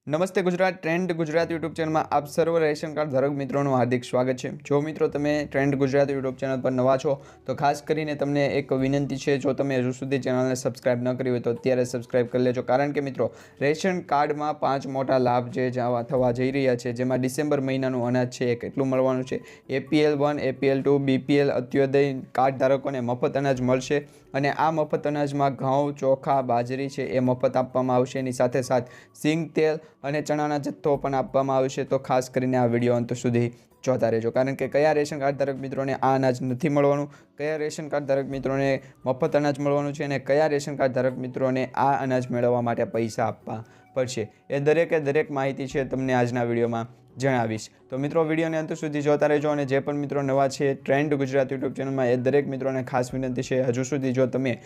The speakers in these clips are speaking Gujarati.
નમસ્તે ગુજરાત ટ્રેન્ડ ગુજરાત યુટ્યુબ ચેનલમાં આપ સર્વ રેશન કાર્ડ ધારક મિત્રોનું હાર્દિક સ્વાગત છે। જો મિત્રો તમે ટ્રેન્ડ ગુજરાત યુટ્યુબ ચેનલ પર નવા છો તો ખાસ કરીને તમને એક વિનંતી છે, જો તમે હજુ સુધી ચેનલને સબસ્ક્રાઇબ ન કરી હોય તો અત્યારે સબસ્ક્રાઇબ કરી લેજો, કારણ કે મિત્રો રેશન કાર્ડમાં 5 મોટા લાભ જે થવા જઈ રહ્યા છે, જેમાં ડિસેમ્બર મહિનાનું અનાજ છે એ કેટલું મળવાનું છે। APL 1, APL 2, BPL અત્યોદય કાર્ડ ધારકોને મફત અનાજ મળશે અને આ મફત અનાજમાં ઘઉં, ચોખા, બાજરી છે એ મફત આપવામાં આવશે। એની સાથે સાથ સિંગ તેલ અને ચણાના જથ્થો પણ આપવામાં આવશે। તો ખાસ કરીને આ વિડીયો અંત સુધી જોતા રહેજો, કારણ કે કયા રેશન કાર્ડ ધારક મિત્રોને આ અનાજ નથી મળવાનું, કયા રેશન કાર્ડ ધારક મિત્રોને મફત અનાજ મળવાનું છે અને કયા રેશન કાર્ડ ધારક મિત્રોને આ અનાજ મેળવવા માટે પૈસા આપવા પડશે, એ દરેક માહિતી છે તમને આજના વિડીયોમાં જણાવીશ। તો મિત્રો વિડીયોને અંત સુધી જોતા રહેજો અને જે પણ મિત્રો નવા છે ટ્રેન્ડ ગુજરાત યુટ્યુબ ચેનલમાં એ દરેક મિત્રોને ખાસ વિનંતી છે, હજુ સુધી જો તમે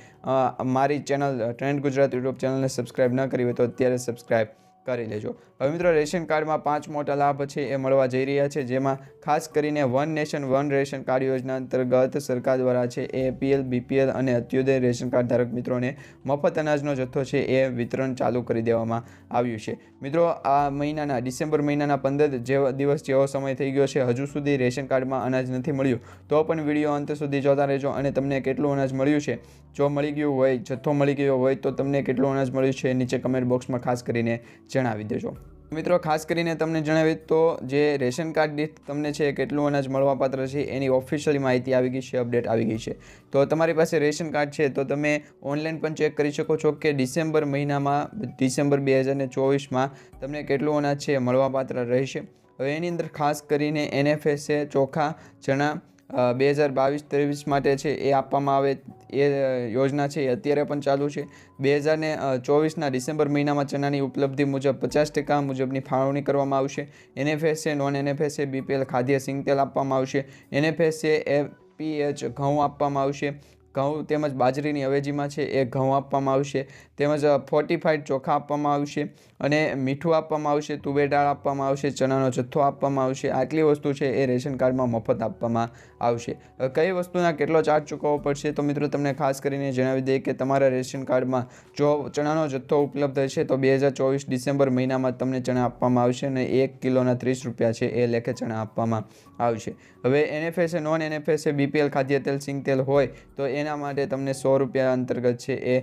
મારી ચેનલ ટ્રેન્ડ ગુજરાત યુટ્યુબ ચેનલને સબસ્ક્રાઇબ ન કરી હોય તો અત્યારે સબસ્ક્રાઇબ કરી લેજો। હવે મિત્રો રેશન કાર્ડમાં 5 મોટા લાભ છે એ મળવા જઈ રહ્યા છે, જેમાં ખાસ કરીને one nation one ration card યોજના અંતર્ગત સરકાર દ્વારા છે APL, BPL અને અત્યોદય રેશન કાર્ડ ધારક મિત્રોને મફત અનાજનો જથ્થો છે એ વિતરણ ચાલુ કરી દેવામાં આવ્યું છે। મિત્રો આ મહિનાના ડિસેમ્બર મહિનાના 15 દિવસ જેવો સમય થઈ ગયો છે, હજુ સુધી રેશન કાર્ડમાં અનાજ નથી મળ્યું, તો પણ વિડીયો અંત સુધી જોતા રહેજો અને તમને કેટલું અનાજ મળ્યું છે, જો મળી ગયું હોય, જથ્થો મળી ગયો હોય તો તમને કેટલું અનાજ મળ્યું છે નીચે કમેન્ટ બોક્સમાં ખાસ કરીને જણાવી દેજો। મિત્રો ખાસ કરીને તમને જણાવી તો જે રેશન કાર્ડ દીઠ તમને છે કેટલું અનાજ મળવાપાત્ર છે એની ઓફિશિયલી માહિતી આવી ગઈ છે, અપડેટ આવી ગઈ છે। તો તમારી પાસે રેશન કાર્ડ છે તો તમે ઓનલાઈન પણ ચેક કરી શકો છો કે ડિસેમ્બર મહિનામાં, ડિસેમ્બર 2024માં તમને કેટલું અનાજ છે મળવાપાત્ર રહેશે। હવે એની અંદર ખાસ કરીને NFSA ચોખા, ચણા 2022-23 માટે છે એ આપવામાં આવે, એ યોજના છે એ અત્યારે પણ ચાલુ છે। 2024ના ડિસેમ્બર મહિનામાં ચણાની ઉપલબ્ધિ મુજબ 50% મુજબની ફાળવણી કરવામાં આવશે। NFSA, નોન NFSA, BPL ખાદ્ય સિંગ તેલ આપવામાં આવશે। NFSA FPH ઘઉં આપવામાં આવશે, ઘઉં તેમજ બાજરીની અવેજીમાં છે એ ઘઉં આપવામાં આવશે, તેમજ ફોર્ટિફાઈડ ચોખા આપવામાં આવશે અને મીઠું આપવામાં આવશે, તુવેર દાળ આપવામાં આવશે, ચણાનો જથ્થો આપવામાં આવશે। આટલી વસ્તુ છે એ રેશન કાર્ડમાં મફત આપવામાં આવશે। કઈ વસ્તુના કેટલો ચાર્જ ચૂકવવો પડશે તો મિત્રો તમને ખાસ કરીને જણાવી દઈએ કે તમારા રેશન કાર્ડમાં જો ચણાનો જથ્થો ઉપલબ્ધ હશે તો 2024 ડિસેમ્બર મહિનામાં તમને ચણા આપવામાં આવશે અને 1 કિલોના 30 રૂપિયા છે એ લેખે ચણા આપવામાં આવશે। હવે NFSA, નોન NFSA, BPL ખાદ્ય તેલ, સિંગ તેલ હોય તો એના માટે તમને 100 રૂપિયા અંતર્ગત છે એ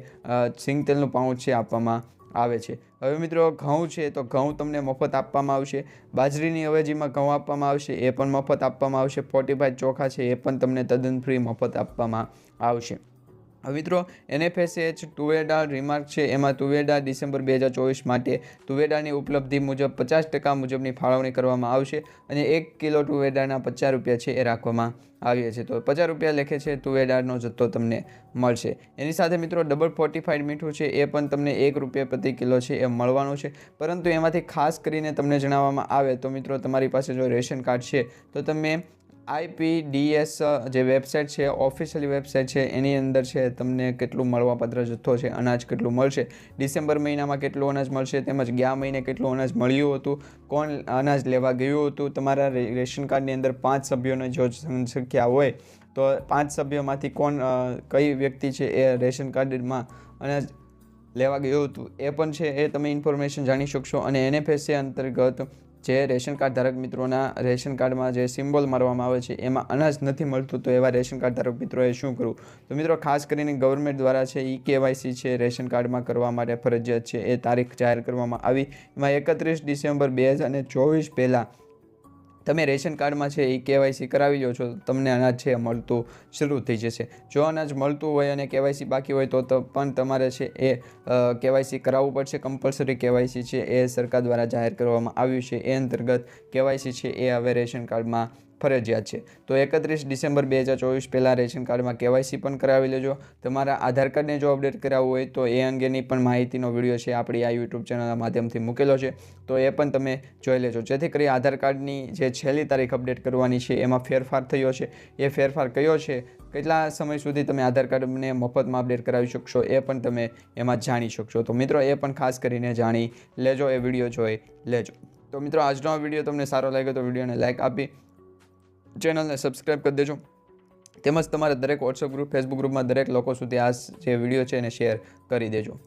સિંગ તેલનું પાઉચ છે આપવામાં આવે છે। હવે મિત્રો ઘઉં છે તો ઘઉં તમને મફત આપવામાં આવશે, બાજરીની અવેજીમાં ઘઉં આપવામાં આવશે, એ પણ મફત આપવામાં આવશે, ફોર્ટિફાઈડ ચોખા છે એ પણ તમને તદ્દન ફ્રી મફત આપવામાં આવશે। હવે મિત્રો NFSA તુવેર દાળ રિમાર્ક છે, એમાં તુવેર દાળ ડિસેમ્બર 2024 માટે તુવેર દાળની ઉપલબ્ધિ મુજબ 50% મુજબની ફાળવણી કરવામાં આવશે અને 1 કિલો તુવેર દાળના 50 રૂપિયા છે એ રાખવામાં આવ્યા છે। તો 50 રૂપિયા લેખે છે તુવેર દાળનો જથ્થો તમને મળશે। એની સાથે મિત્રો ડબલ ફોર્ટિફાઈડ મીઠું છે એ પણ તમને 1 રૂપિયા પ્રતિ કિલો છે એ મળવાનું છે, પરંતુ એમાંથી ખાસ કરીને તમને જણાવવામાં આવે તો મિત્રો તમારી પાસે જો રેશન કાર્ડ છે તો તમે IPDS જે વેબસાઇટ છે, ઓફિશિયલી વેબસાઇટ છે, એની અંદર છે તમને કેટલું મળવાપાત્ર જથ્થો છે, અનાજ કેટલું મળશે, ડિસેમ્બર મહિનામાં કેટલું અનાજ મળશે, તેમજ ગયા મહિને કેટલું અનાજ મળ્યું હતું, કોણ અનાજ લેવા ગયું હતું, તમારા રેશન કાર્ડની અંદર 5 સભ્યોની જો સંખ્યા હોય તો 5 સભ્યોમાંથી કઈ વ્યક્તિ છે એ રેશન કાર્ડમાં અનાજ લેવા ગયું હતું એ પણ છે એ તમે ઇન્ફોર્મેશન જાણી શકશો। અને NFSA અંતર્ગત જે રેશન કાર્ડ ધારક મિત્રોના રેશન કાર્ડમાં જે સિમ્બોલ મારવામાં આવે છે એમાં અનાજ નથી મળતું, તો એવા રેશન કાર્ડ ધારક મિત્રોએ શું કરવું? તો મિત્રો ખાસ કરીને ગવર્મેન્ટ દ્વારા છે EKYC છે રેશન કાર્ડમાં કરવા માટે ફરજિયાત છે, એ તારીખ જાહેર કરવામાં આવી, એમાં 31 ડિસેમ્બર 2024 પહેલાં તમે રેશન કાર્ડમાં છે એ KYC કરાવી લો છો તમને અનાજ છે મળતું શરૂ થઈ જશે। જો અનાજ મળતું હોય અને KYC બાકી હોય તો પણ તમારે છે એ KYC કરાવવું પડશે, કમ્પલસરી KYC છે એ સરકાર દ્વારા જાહેર કરવામાં આવ્યું છે, એ અંતર્ગત KYC છે એ હવે રેશન કાર્ડમાં ફરજિયાત છે। તો 31 ડિસેમ્બર 2024 પહેલાં રેશન કાર્ડમાં KYC પણ કરાવી લેજો। તમારા આધાર કાર્ડને જો અપડેટ કરાવવું હોય તો એ અંગેની પણ માહિતીનો વિડીયો છે આપણી આ યુટ્યુબ ચેનલના માધ્યમથી મૂકેલો છે, તો એ પણ તમે જોઈ લેજો, જેથી કરી આધાર કાર્ડની જે છેલ્લી તારીખ અપડેટ કરવાની છે એમાં ફેરફાર થયો છે, એ ફેરફાર કયો છે, કેટલા સમય સુધી તમે આધાર કાર્ડને મફતમાં અપડેટ કરાવી શકશો એ પણ તમે એમાં જાણી શકશો। તો મિત્રો એ પણ ખાસ કરીને જાણી લેજો, એ વિડીયો જોઈ લેજો। તો મિત્રો આજનો આ વિડીયો તમને સારો લાગ્યો તો વિડીયોને લાઇક આપી ચેનલને સબસ્ક્રાઈબ કરી દેજો, તેમજ તમારા દરેક વોટ્સઅપ ગ્રુપ, ફેસબુક ગ્રુપમાં દરેક લોકો સુધી આ જે વિડીયો છે એને શેર કરી દેજો।